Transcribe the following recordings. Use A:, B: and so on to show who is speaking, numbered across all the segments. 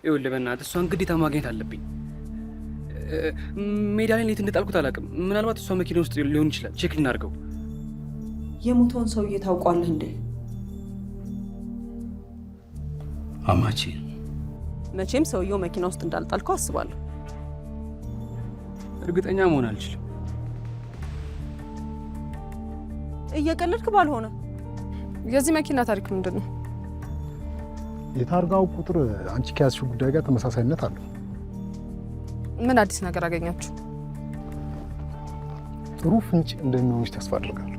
A: ይኸውልህ በእናትህ እሷን ግዴታ ማግኘት አለብኝ። ሜዳ ላይ እንዴት እንደጣልኩት አላውቅም። ምናልባት እሷ መኪና ውስጥ ሊሆን ይችላል። ቼክ ልናድርገው።
B: የሞተውን ሰውዬ ታውቋለህ እንዴ?
A: አማቼ
B: መቼም ሰውየው መኪና ውስጥ እንዳልጣልከው አስባለሁ።
A: እርግጠኛ መሆን አልችልም።
B: እየቀለድክ ባልሆነ።
C: የዚህ መኪና ታሪክ ምንድን ነው?
D: የታርጋው ቁጥር አንቺ ከያዝሽው ጉዳይ ጋር ተመሳሳይነት አለው።
C: ምን አዲስ ነገር አገኛችሁ?
D: ጥሩ ፍንጭ እንደሚሆንሽ ተስፋ አድርጋለሁ።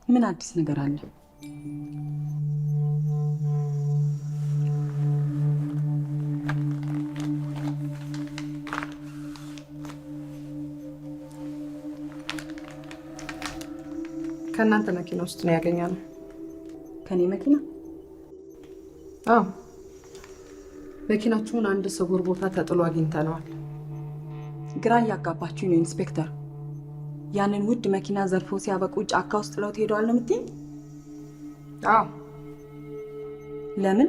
B: ምን አዲስ ነገር አለ?
C: ከእናንተ መኪና ውስጥ ነው ያገኘነው።
B: ከኔ መኪና?
C: አዎ፣ መኪናችሁን አንድ ስውር ቦታ ተጥሎ አግኝተነዋል።
B: ግራ እያጋባችሁኝ ነው ኢንስፔክተር። ያንን ውድ መኪና ዘርፎ ሲያበቁ ጫካ ውስጥ ጥለው ሄደዋል ነው የምትይኝ?
C: አዎ።
B: ለምን?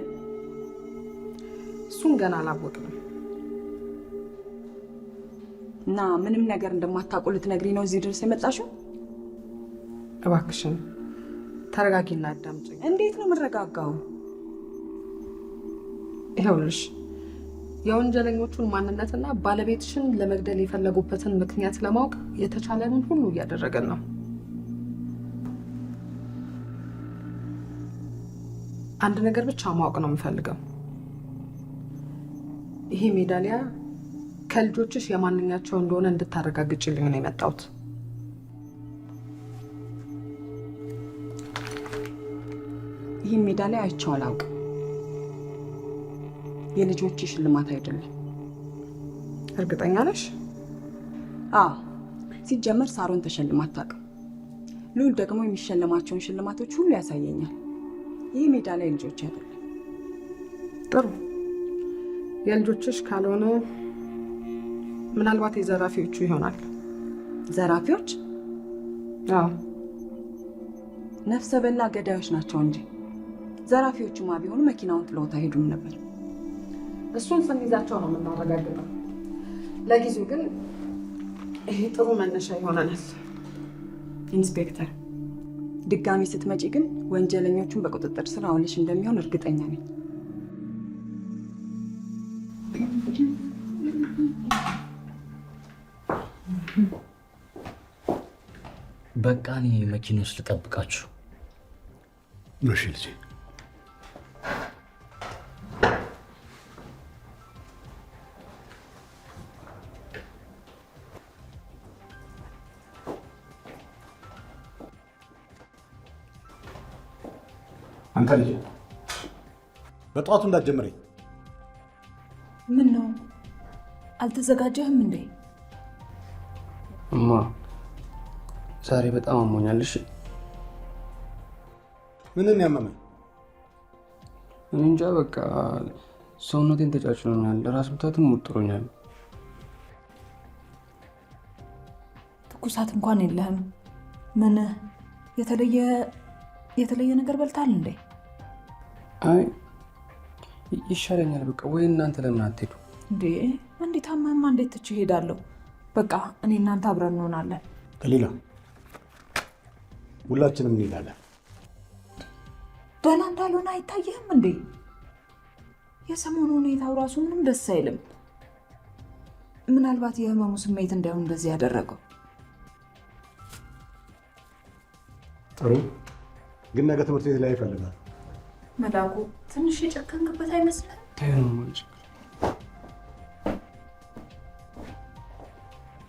C: እሱን ገና አላወቅንም።
B: እና ምንም ነገር እንደማታውቁ ልትነግሪኝ ነው እዚህ ድረስ የመጣሽው?
C: እባክሽን ተረጋጊና አዳምጪኝ።
B: እንዴት ነው የምረጋጋው?
C: ይኸውልሽ የወንጀለኞቹን ማንነትና ባለቤትሽን ለመግደል የፈለጉበትን ምክንያት ለማወቅ የተቻለንን ሁሉ እያደረገን ነው። አንድ ነገር ብቻ ማወቅ ነው የምፈልገው። ይሄ ሜዳሊያ ከልጆችሽ የማንኛቸው እንደሆነ እንድታረጋግጭልኝ ነው የመጣሁት።
B: ይህን ሜዳሊያ አይቼው አላውቅም። የልጆች ሽልማት አይደለም።
C: እርግጠኛ ነሽ?
B: አዎ፣ ሲጀመር ሳሮን ተሸልማ አታውቅም። ሉል ደግሞ የሚሸለማቸውን ሽልማቶች ሁሉ ያሳየኛል። ይህ ሜዳሊያ የልጆች አይደለም።
C: ጥሩ፣ የልጆችሽ ካልሆነ ምናልባት የዘራፊዎቹ ይሆናል።
B: ዘራፊዎች?
C: አዎ፣
B: ነፍሰ በላ ገዳዮች ናቸው እንጂ ዘራፊዎቹማ ቢሆኑ መኪናውን ጥለውት አይሄዱም ነበር።
C: እሱን ስንይዛቸው ነው የምናረጋግጠው። ለጊዜው ግን ይሄ ጥሩ መነሻ ይሆነናል።
B: ኢንስፔክተር፣ ድጋሚ ስትመጪ ግን ወንጀለኞቹን በቁጥጥር ስር አውለሽ እንደሚሆን እርግጠኛ ነኝ።
E: በቃ እኔ መኪና ውስጥ ልጠብቃችሁ።
D: እሺ ልጄ።
F: አንተ ልጅ በጠዋቱ እንዳትጀምረኝ።
G: ምን ነው አልተዘጋጀህም እንዴ?
A: እማ ዛሬ በጣም አሞኛል። እሺ
F: ምንን ያመመኝ?
A: እኔ እንጃ፣ በቃ ሰውነቴን ተጫጭኖኛል። ራስ ምታትም ወጥሮኛል።
G: ትኩሳት እንኳን የለህም። ምን የተለየ ነገር በልታል እንዴ?
A: አይ ይሻለኛል። በቃ ወይ እናንተ ለምን አትሄዱ?
G: እንዴ እንዴት ታማማ እንዴት ትቼ እሄዳለሁ? በቃ እኔ እናንተ አብረን እንሆናለን።
F: ከሌላ ሁላችንም እንሄዳለን።
G: ደህና እንዳልሆነ አይታየህም እንዴ? የሰሞኑ ሁኔታው ራሱ ምንም ደስ አይልም። ምናልባት የህመሙ ስሜት እንዳይሆን እንደዚህ ያደረገው።
F: ጥሩ ግን ነገ ትምህርት ቤት ላይ ይፈልጋል።
G: መላኩ ትንሽ የጨከንክበት አይመስልም?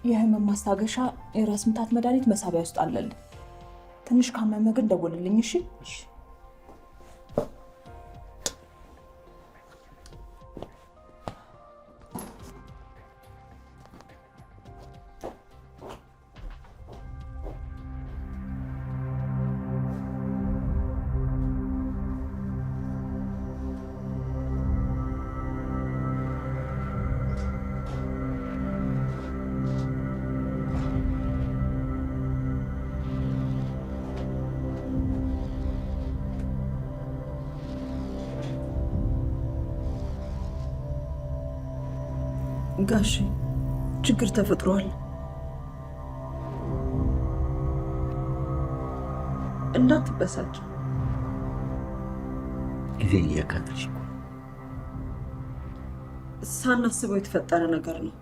G: የህመም ማስታገሻ የራስ ምታት መድኃኒት መሳቢያ ውስጥ አለልኝ። ትንሽ ካመመ ግን ደውልልኝ እሺ? ጋሽ ችግር ተፈጥሯል። እንዳትበሳጭ።
E: ጊዜ እያካተልሽ እኮ
B: ሳናስበው የተፈጠረ ነገር ነው።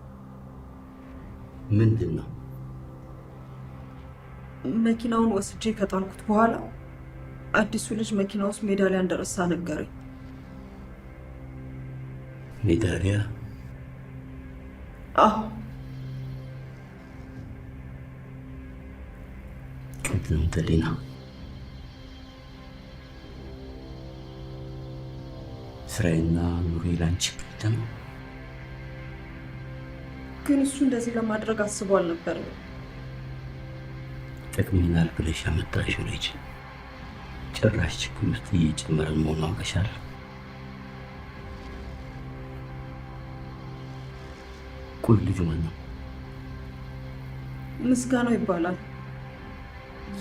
E: ምንድን ነው?
B: መኪናውን ወስጄ ከጣልኩት በኋላ አዲሱ ልጅ መኪና ውስጥ ሜዳሊያ እንደረሳ ነገረኝ።
E: ሜዳሊያ?
B: አዎ
E: ቅድም ተሊና ስራዬና ኑሬ ላንቺ ብቻ ነው።
B: ግን እሱ እንደዚህ ለማድረግ አስቦ አልነበረም።
E: ጠቅሜናል ብለሽ ያመጣሽው ልጅ ጭራሽ ችግር ውስጥ እየጨመረ መሆኑ አውቀሻል። ቆይ ልጁ ማን ነው?
B: ምስጋናው ይባላል።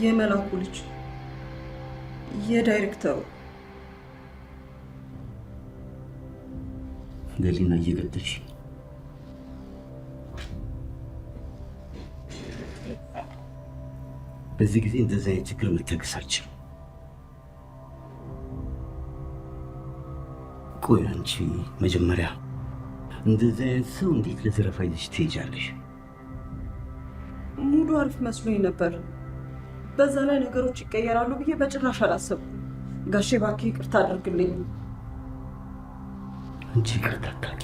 B: የመላኩ ልጅ የዳይሬክተሩ።
E: ደሊና እየገደልሽ በዚህ ጊዜ እንደዚህ አይነት ችግር መታገስ አልችልም። ቆይ አንቺ መጀመሪያ እንደዚህ አይነት ሰው እንዴት ለዘረፋ ይዘሽ ትሄጃለሽ?
B: ሙሉ አሪፍ መስሎኝ ነበር። በዛ ላይ ነገሮች ይቀየራሉ ብዬ በጭራሽ አላሰብኩም። ጋሼ እባክህ ይቅርታ አድርግልኝ።
E: አንቺ ይቅርታ አታውቂ።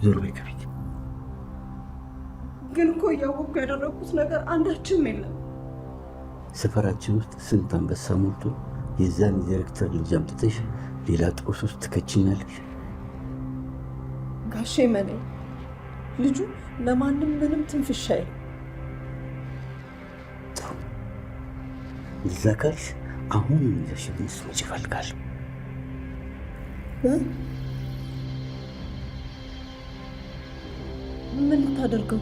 E: ዞር በይ ከቤት።
B: ግን እኮ እያወቅኩ ያደረኩት ነገር አንዳችም የለም።
E: ሰፈራችን ውስጥ ስንት አንበሳ ሞልቶ የዛን ዲሬክተር ልጅ አምጥተሽ ሌላ ጦስ ውስጥ ትከችኛለሽ።
B: ጋሼ መኔ ልጁ ለማንም ምንም ትንፍሽ አይልም።
E: እዛ ካልሽ አሁን ይዘሽልኝ ስመጭ እፈልጋለሁ።
B: ምን ልታደርገው?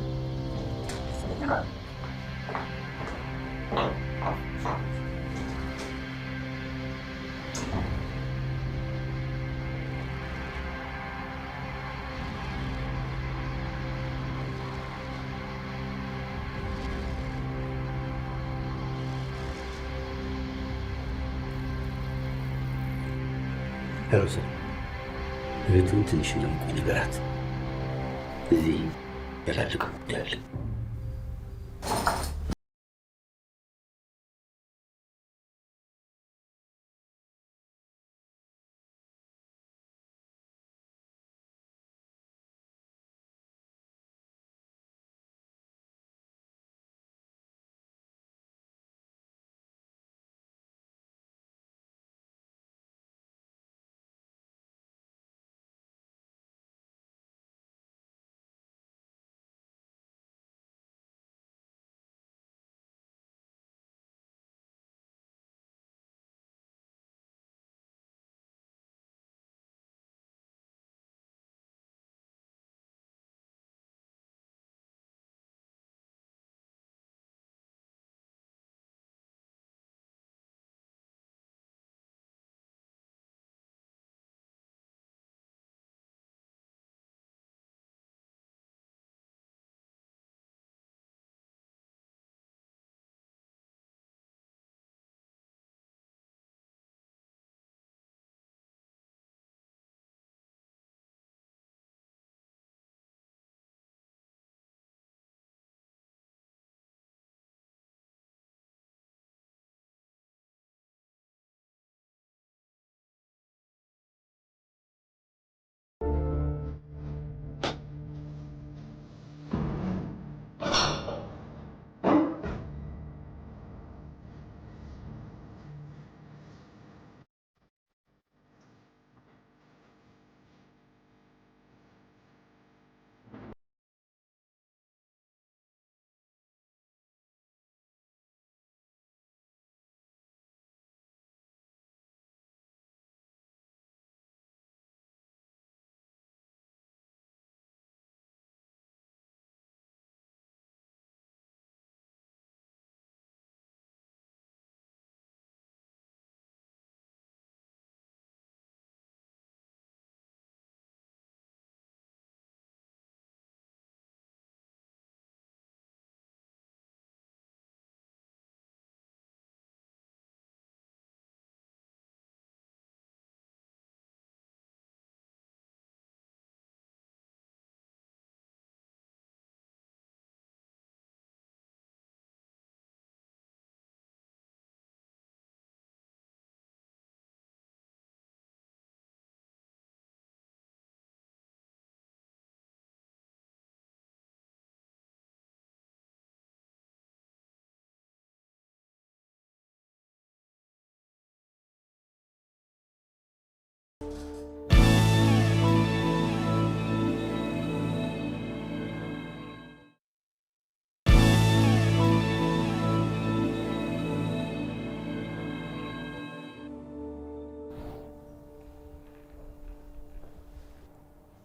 E: ሮዛ እህቱን ትንሽ እንደምቆይ ነገራት። እዚህ ያላለቀ ጉዳይ አለ።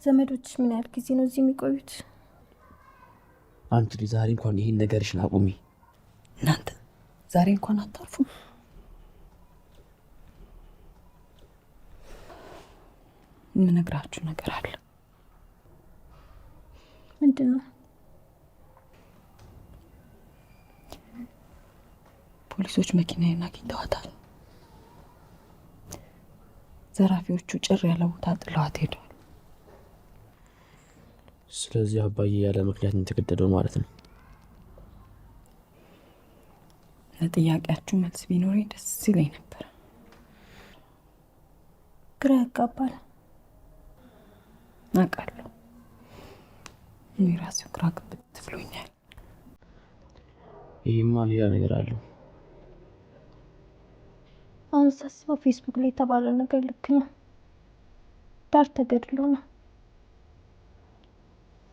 H: ዘመዶች ምን ያህል ጊዜ ነው እዚህ የሚቆዩት?
A: አንቺ ዛሬ እንኳን ይሄን ነገርሽን አቁሚ።
B: እናንተ ዛሬ እንኳን አታርፉም? የምነግራችሁ ነገር አለ።
H: ምንድን ነው?
B: ፖሊሶች መኪናዬን አግኝተዋታል። ዘራፊዎቹ ጭር ያለ ቦታ ጥለዋት ሄደዋል።
A: ስለዚህ አባዬ ያለ ምክንያት የተገደደው ማለት ነው።
B: ለጥያቄያችሁ መልስ ቢኖረኝ ደስ ይለኝ ነበር።
H: ግራ ያጋባል።
B: አውቃለሁ። እኔ ራሴው ግራ ግብት ብሎኛል።
A: ይሄማ ሌላ ነገር አለው።
H: አሁን ሳስበው ፌስቡክ ላይ የተባለው ነገር ልክ ነው። ዳር ተገድሎ ነው።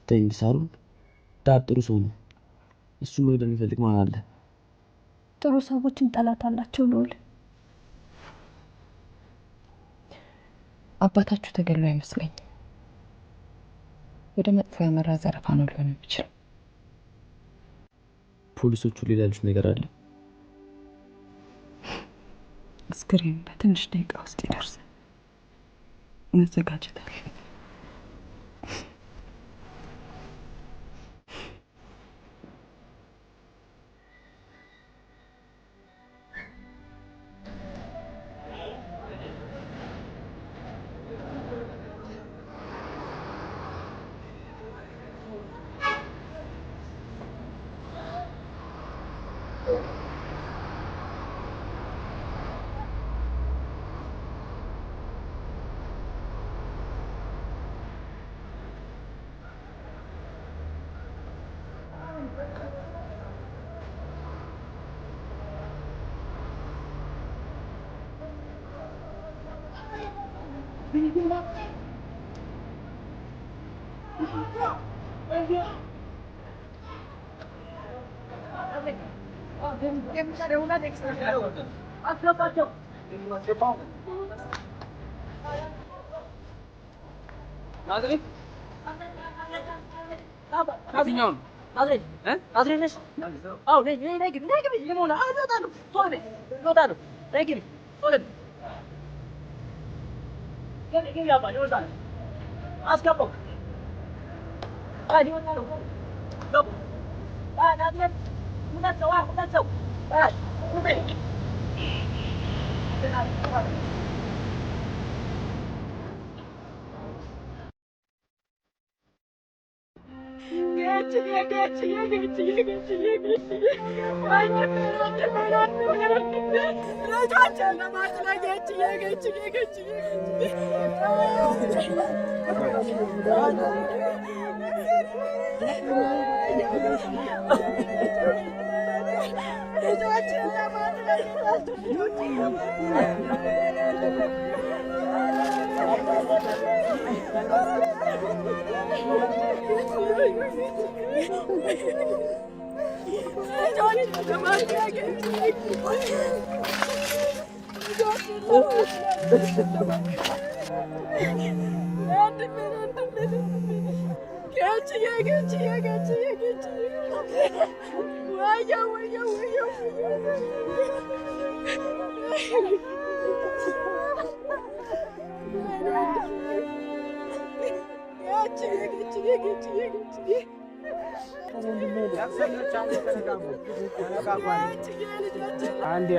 A: ተይኝ ሳሩን፣ ዳር ጥሩ ሰው ነው። እሱ መግደል የሚፈልግ ማን አለ?
H: ጥሩ ሰዎችም ጠላት አላቸው ልዑል።
B: አባታችሁ ተገድሎ አይመስለኝም። ወደ መጥፎ ያመራ ዘረፋ ነው ሊሆን የሚችል።
A: ፖሊሶቹ ሌላ ልጅ ነገር አለ።
B: አስክሬን በትንሽ ደቂቃ ውስጥ ይደርሳል። መዘጋጀት አለ።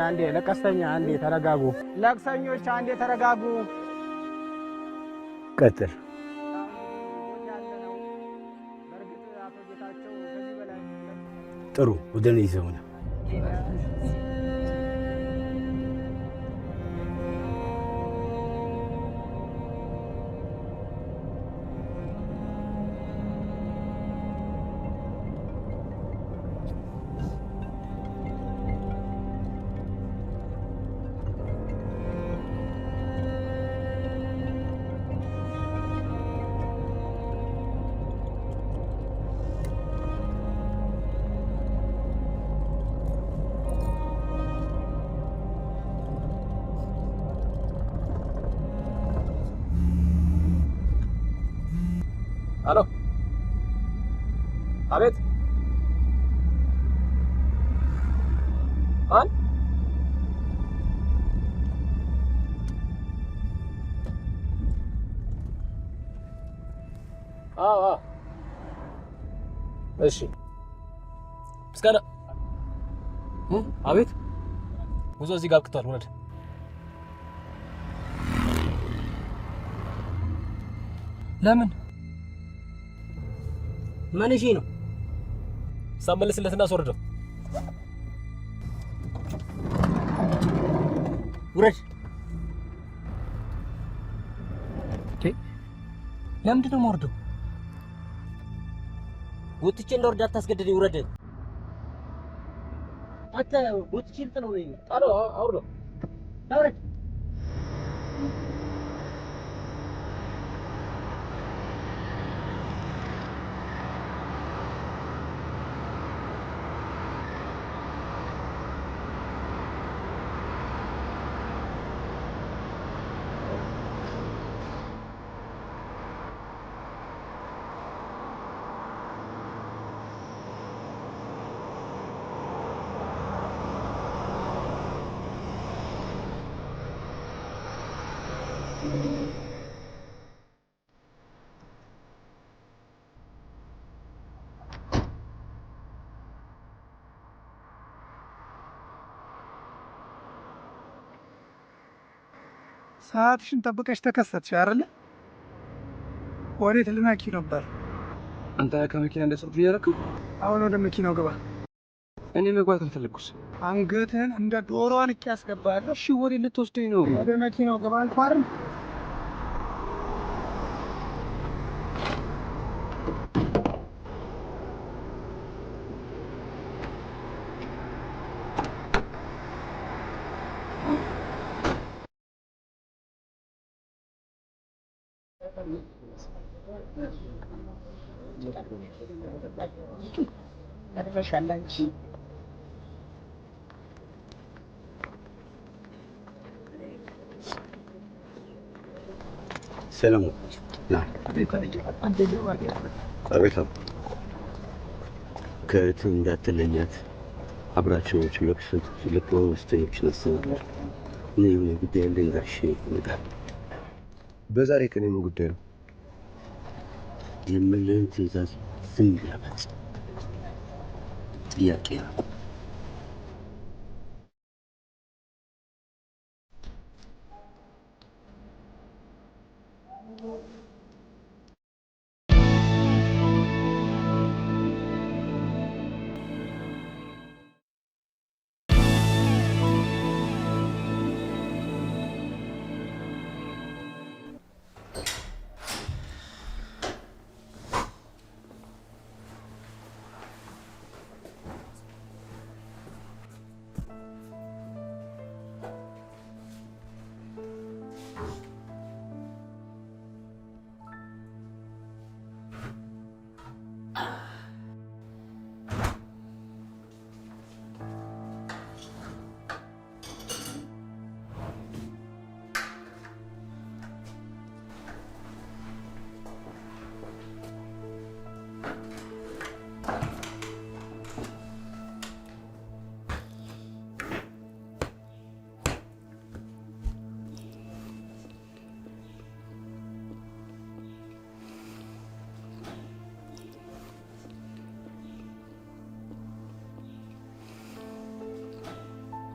I: አንዴ ለቀስተኛ አንዴ ተረጋጉ። ለቅሰኞች አንዴ ተረጋጉ።
E: ቀጥል። ጥሩ ወደ እኔ ይዘውና
A: አሎ አቤት አን እሺ ምስጋና አቤት ጉዞ እዚህ ጋር አብቅቷል ወረድ ለምን
I: ማንሺ ነው
A: ሳመለስለትና አስወርደው
I: ውረድ
A: ለምንድን ነው የምወርደው
I: ወጥቼ እንደወርድ አታስገድደኝ ውረድ አንተ ወጥቼ እንትን ነው
A: አውርደው
I: አውረድ
J: ሰዓትሽን ጠብቀሽ ተከሰትሽ አይደለ? ወዴት ልናኪ ነበር?
A: አንተ ከመኪና እንደሰብኩ እያደረክ
J: አሁን ወደ መኪናው ግባ።
A: እኔ መግባት አልፈለኩስ።
J: አንገትህን እንደ ዶሮ አንቄ ያስገባለሁ።
A: እሺ ወዴት ልትወስደኝ ነው?
J: ወደ መኪናው ግባ አልኩህ አይደል?
E: ሰላም አቤት ከእህትህ እንዳትለኛት አብራቸው ለፖስተኞች ነስነው እኔ ጉዳይ ያለኝ ጋሼ ይመጣል።
F: በዛሬ ቀን የምን ጉዳይ ነው?
E: የምልህን ትዕዛዝ ዝም ብለህ ፈጽም። ጥያቄ ነው።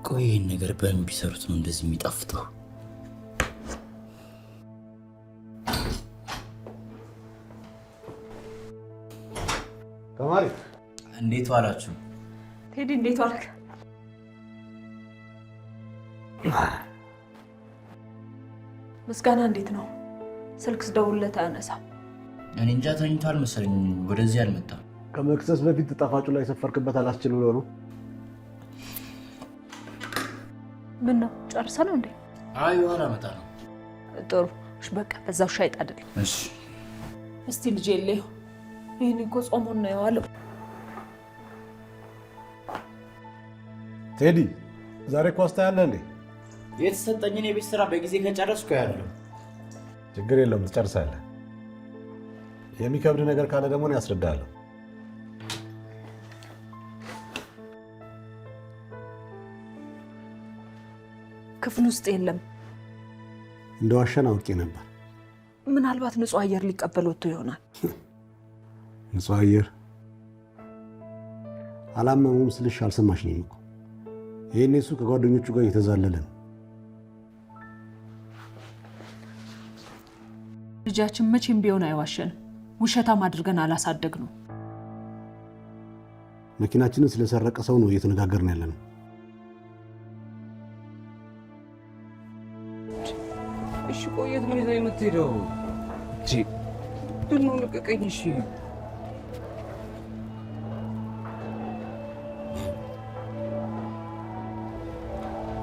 E: ቆይ ይህን ነገር በምን ቢሰሩት ነው እንደዚህ የሚጣፍጠው?
F: ተማሪ
E: እንዴት ዋላችሁ?
G: ቴዲ እንዴት ዋልክ? ምስጋና እንዴት ነው? ስልክ ስደውልለት አያነሳም።
E: እኔ እንጃ ተኝቷል መሰለኝ፣ ወደዚህ አልመጣም።
F: ከመክሰስ በፊት ጣፋጩ ላይ ሰፈርክበት አላስችል ብሎ ነው።
G: ምን ነው ጨርሰ ነው እንዴ?
E: አይ ዋላ መጣ ነው።
G: ጥሩ እሺ፣ በቃ በዛው ሻይ ጣድልኝ።
E: እሺ
G: እስቲ ልጄ የለየው ይህን እኮ ጾሙን ነው የዋለው።
F: ቴዲ ዛሬ ኳስታ ያለ እንዴ?
E: የተሰጠኝን የቤት ስራ በጊዜ ከጨረስኩ ያለው
F: ችግር የለውም ትጨርሳለህ። የሚከብድ ነገር ካለ ደግሞ እኔ ያስረዳለሁ።
G: ክፍል ውስጥ የለም።
F: እንደ ዋሸን አውቄ ነበር።
G: ምናልባት ንጹህ አየር ሊቀበል ወጥቶ ይሆናል።
F: ንጹህ አየር አላመመውም ስልሽ አልሰማሽኝም እኮ። ይሄኔ እሱ ከጓደኞቹ ጋር እየተዛለለ ነው።
G: ልጃችን መቼም ቢሆን አይዋሸንም። ውሸታም አድርገን አላሳደግ ነው።
F: መኪናችንን ስለሰረቀ ሰው ነው እየተነጋገርን ያለ ነው።
A: እሺ ቆየት ነው ይዘህ የምትሄደው? ደግሞ ልቀቀኝ። እሺ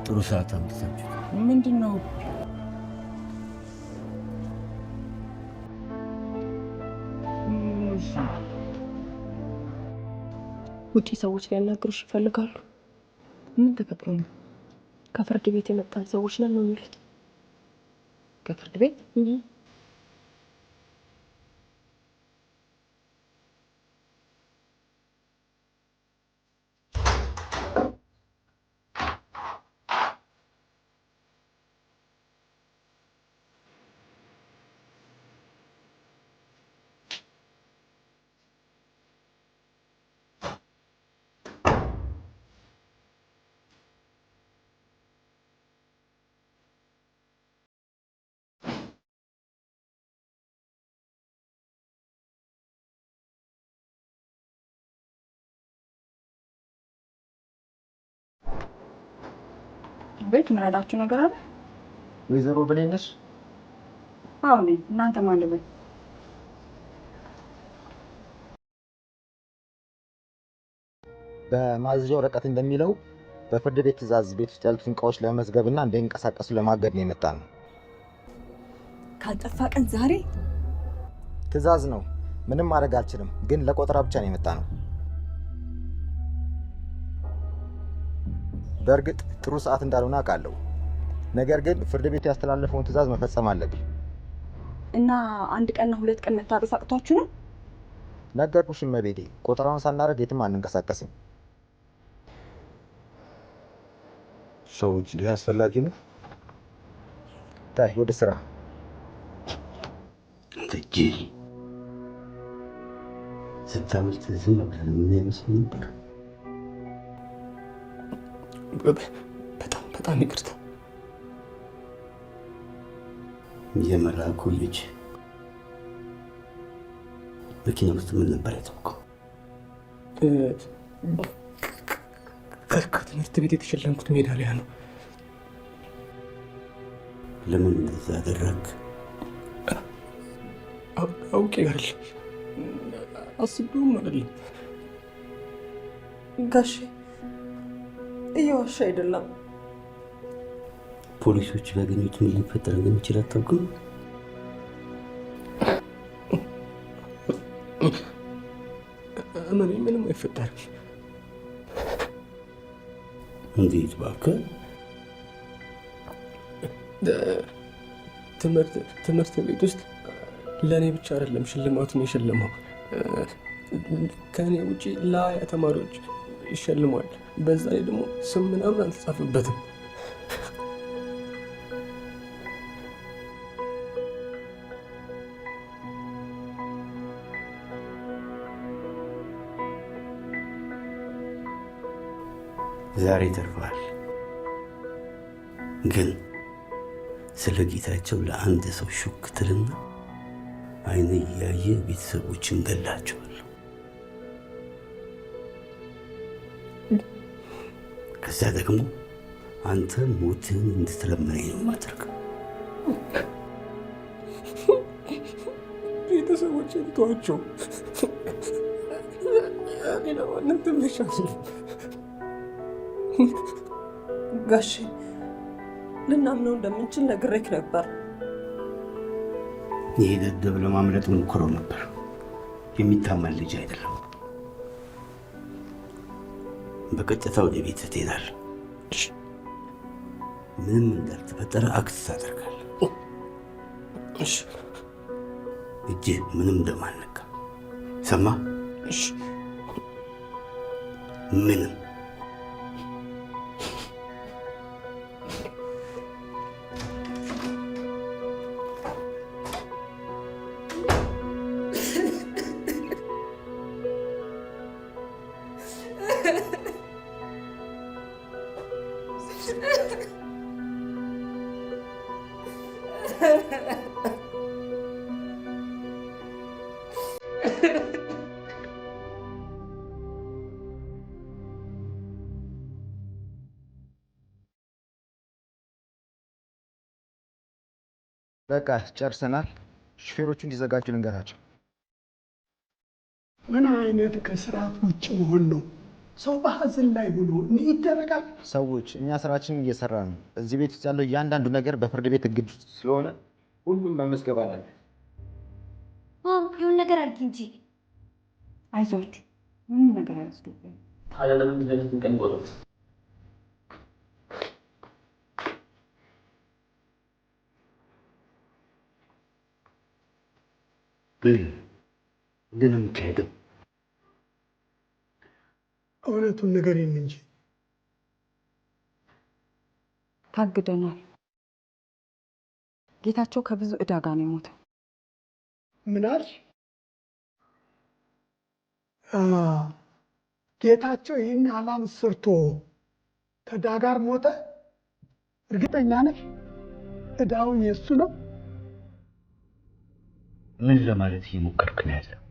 E: ጥሩ ሰዓት አምጥታችሁ
A: ምንድን ነው?
H: ውጪ ሰዎች ሊያናግሩሽ ይፈልጋሉ።
A: ምን ተፈጥሮ ነው?
H: ከፍርድ ቤት የመጣን ሰዎች ነን ነው የሚሉት።
A: ከፍርድ ቤት?
B: ቤት ምናላችሁ ነገር አለ?
I: ወይዘሮ ብሌን ነሽ?
B: አዎ ነኝ። እናንተ ማን ልበል?
I: በማዘዣ ወረቀት እንደሚለው በፍርድ ቤት ትዕዛዝ ቤት ውስጥ ያሉትን እቃዎች ለመመዝገብና እንዳይንቀሳቀሱ ለማገድ ነው የመጣ ነው።
B: ካልጠፋ ቀን ዛሬ
I: ትዕዛዝ ነው። ምንም ማድረግ አልችልም፣ ግን ለቆጠራ ብቻ ነው የመጣ ነው። በእርግጥ ጥሩ ሰዓት እንዳልሆነ አውቃለሁ። ነገር ግን ፍርድ ቤቱ ያስተላለፈውን ትዕዛዝ መፈጸም አለብኝ
B: እና አንድ ቀንና 2 ቀን መታረስ አቅቷችሁ ነው?
I: ነገርኩሽ እመቤቴ፣ ቆጠራውን ሳናደርግ የትም አንንቀሳቀስም።
F: ሰዎች አስፈላጊ ነው።
I: ታይ ወደ ስራ
E: እንጂ ስታመልጥ ዝም ብለን ምን ይመስል ነበር?
A: በጣም ይቅርታ።
E: የመላኩ ልጅ መኪና ውስጥ ምን ነበር ያተውከው?
A: ከትምህርት ቤት የተሸለምኩት ሜዳሊያ ነው።
E: ለምን እንደዛ አደረግ?
A: አውቄ አይደለም፣ አስቤውም አይደለም።
B: ጋሼ እየዋሻ አይደለም።
E: ፖሊሶች ቢያገኙት ምን ሊፈጠር እንደሚችል አታውቅም?
A: ምንም አይፈጠርም።
E: እንዴት እባክህ?
A: ትምህርት ቤት ውስጥ ለእኔ ብቻ አይደለም ሽልማቱን የሸለመው፣ ከእኔ ውጪ ለሀያ ተማሪዎች ይሸልሟል። በዛ ላይ ደግሞ ስም ምናምን አልተጻፈበትም።
E: ዛሬ ተርፈዋል። ግን ስለ ጌታቸው ለአንድ ሰው ሹክ ትልና አይን እያየ ቤተሰቦችን ገላቸዋል። ከዛ ደግሞ አንተ ሞትን እንድትለምነኝ ነው የማደርገው።
A: ቤተሰቦችን ተዋቸው። ሌላ ማንም ትንሽ ጋሼ ልናምነው እንደምንችል ነግሬክ ነበር።
E: ይሄ ደደብ ለማምለጥ ሞክረው ነበር። የሚታመን ልጅ አይደለም። በቀጥታ ወደ ቤት ትሄዳለህ። ምንም እንዳልተፈጠረ አክት ታደርጋለህ። እጄ ምንም እንደማልነካ ሰማ?
A: እሺ።
E: ምንም
I: በቃ ጨርሰናል። ሹፌሮቹ እንዲዘጋጁ ልንገራቸው።
J: ምን አይነት ከስርዓት ውጭ መሆን ነው? ሰው በሀዘን ላይ ሆኖ እንዲህ ይደረጋል?
I: ሰዎች እኛ ስራችንን እየሰራ ነው። እዚህ ቤት ውስጥ ያለው እያንዳንዱ ነገር በፍርድ ቤት እግድ ውስጥ ስለሆነ ሁሉም መመዝገብ አለበት።
H: ይሁን ነገር አድርጊ እንጂ።
B: አይዞት፣ ምንም ነገር አያስፈልግም።
A: ታዲያ ለምን እንደዚህ ቀን ቆረጥ?
E: ምንድን ነው የሚካሄደው?
J: እውነቱን ንገሪኝ እንጂ።
B: ታግደናል። ጌታቸው ከብዙ ዕዳ ጋር ነው የሞተው።
J: ምን አልሽ? ጌታቸው ይህን አላም ሰርቶ ከዕዳ ጋር ሞተ? እርግጠኛ ነሽ? ዕዳው የእሱ ነው?
E: ምን ለማለት እየሞከርክ ነው ያለው?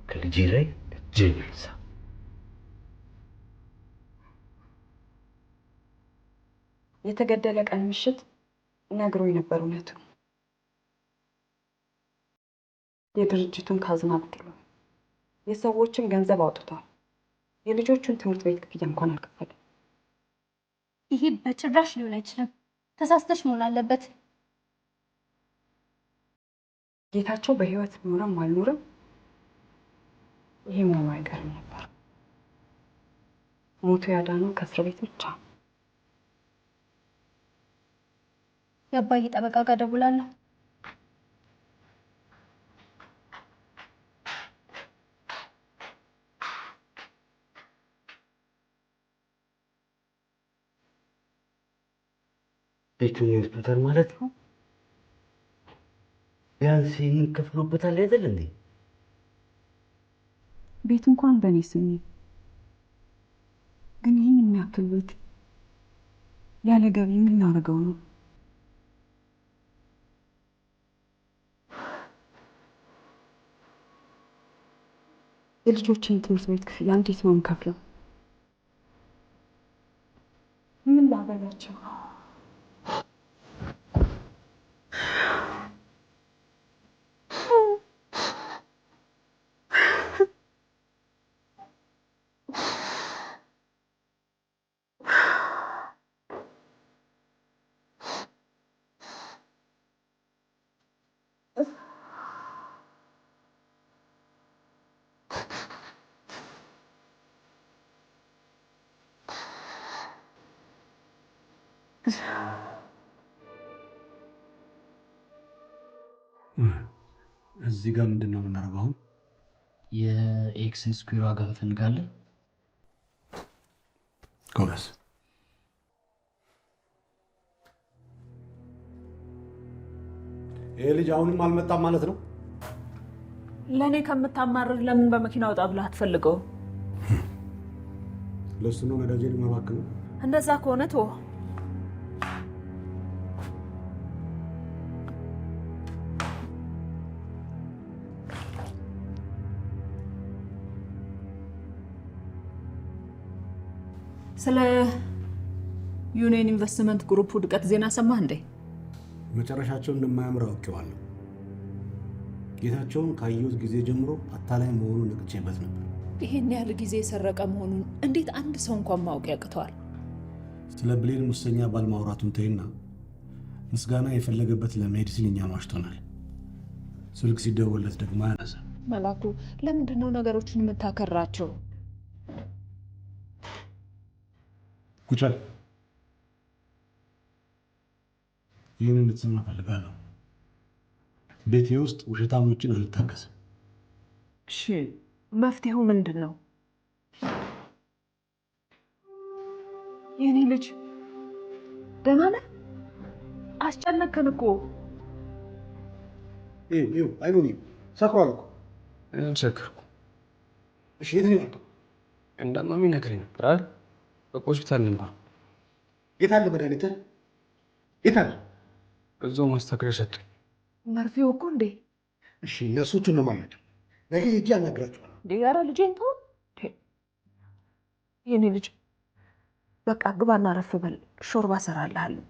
E: ከልጄ ላይ እጅህን አንሳ።
B: የተገደለ ቀን ምሽት ነግሮኝ ነበር እውነቱ። የድርጅቱን ካዝና አብድሎ የሰዎችን ገንዘብ አውጥቷል። የልጆቹን ትምህርት ቤት ክፍያ እንኳን አልከፈለም።
H: ይሄ በጭራሽ ሊሆን አይችልም። ተሳስተሽ መሆን አለበት።
B: ጌታቸው በህይወት ኖረም አልኖረም ይሄ መሆኑ አይቀርም ነበር። ሞቱ ያዳነው ከእስር ቤት ብቻ።
H: የአባዬ ጠበቃ ጋር ደውላለሁ።
E: ቤቱን ይወስዱታል ማለት ነው? ቢያንስ ይህን ከፍሎበታል አይደል እንዴ?
B: ቤቱ እንኳን በእኔ ስም ነው፣ ግን ይህን የሚያክል ቤት ያለ ገቢ የምናደርገው ነው? የልጆችን ትምህርት ቤት ክፍያ እንዴት ነው የምከፍለው? ምን ላበላቸው?
F: እዚህ ጋር ምንድን ነው የምናደርገው አሁን?
E: የኤክስ ስኩዌር ዋጋ ትፈልጋለህ?
F: ጎበዝ። ይሄ ልጅ አሁንም አልመጣም ማለት ነው?
G: ለእኔ ከምታማርር ለምን በመኪና ወጣ ብለህ አትፈልገው?
F: ለሱ ነው ነዳጄን የማባክነው?
G: እንደዛ ከሆነ ተወው። ስለ ዩኒየን ኢንቨስትመንት ግሩፕ ውድቀት ዜና ሰማህ እንዴ?
F: መጨረሻቸው እንደማያምር አውቄዋለሁ። ጌታቸውን ካየሁት ጊዜ ጀምሮ አታላይ መሆኑን ነቅቼበት ነበር።
G: ይሄን ያህል ጊዜ የሰረቀ መሆኑን እንዴት አንድ ሰው እንኳን ማወቅ ያቅተዋል?
F: ስለ ብሌን ሙሰኛ ባል ማውራቱን ተይና ምስጋና የፈለገበት ለመሄድ ሲል እኛን ዋሽቶናል። ስልክ ሲደወለት ደግሞ አያነሳ።
G: መላኩ፣ ለምንድን ነው ነገሮችን የምታከራቸው?
F: ቁጭ በል። ይህን እንድትሰማ እፈልጋለሁ። ቤቴ ውስጥ ውሸታሞችን አልታገስም።
C: እሺ መፍትሄው ምንድን ነው? የኔ ልጅ ደህና ነህ? አስጨነቅከን እኮ።
J: አይኑን ሰክሯል እኮ።
A: ሰክርኩ።
J: እሺ የት ነው ያለው?
A: እንዳመመኝ ነገረኝ ነበር አይደል? በቃ ሆስፒታል ነበር።
J: የት አለ መድኃኒትህ? የት አለ?
A: እዛው ማስታገሻ ሰጠኝ።
C: መርፌው እኮ እንዴ!
J: እሺ ነርሶቹን ነው ማለት ነገ ሄጄ አናግራቸዋለሁ።
C: ኧረ ልጄን ተው። የኔ ልጅ በቃ ግባና ረፍ በል፣ ሾርባ እሰራልሃለሁ።